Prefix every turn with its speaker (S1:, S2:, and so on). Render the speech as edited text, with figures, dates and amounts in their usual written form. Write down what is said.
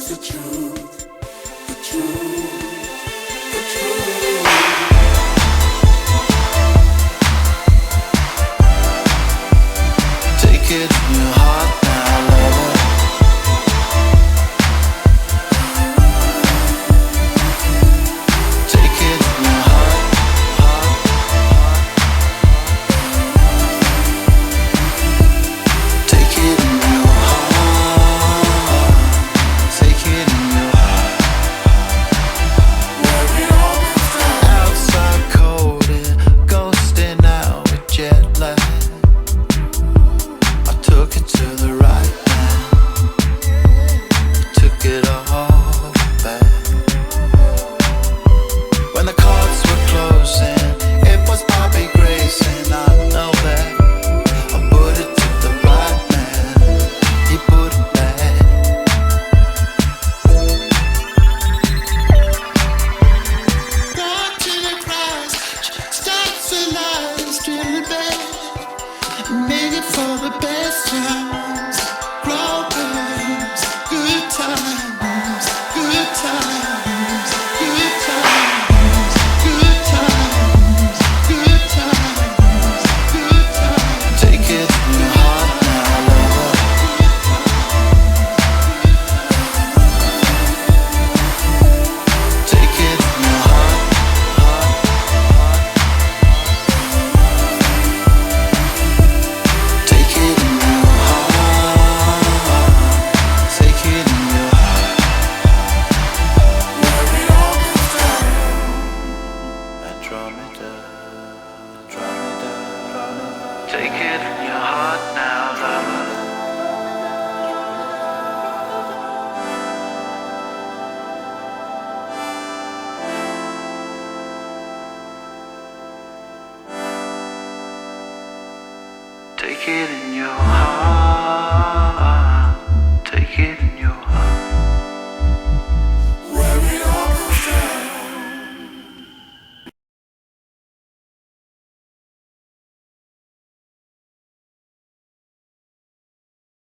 S1: the truth, the truth, the truth. Take it in your heart now, lover. Take it in your heart, heart, heart. Take it in your heart. Take it in your heart. Where we all been outside coding, ghosting out with jet lag. I took it to the right now. Took it all back. When the cards were closing, it was Bobby Grace, and I know that. I put it to the right man. He put it back. Dark to the prize, stars and lies, dreaming back. Made it for the best times, problems, good times, good times, good times, good times, good times, good times. Take it in your heart now, lover. Take it in your heart, heart, heart. Take it in your heart. Take it in your heart. Where we all been started. Andromeda, Andromeda, Andromeda. Take it in your heart now, lover. Take it in your heart.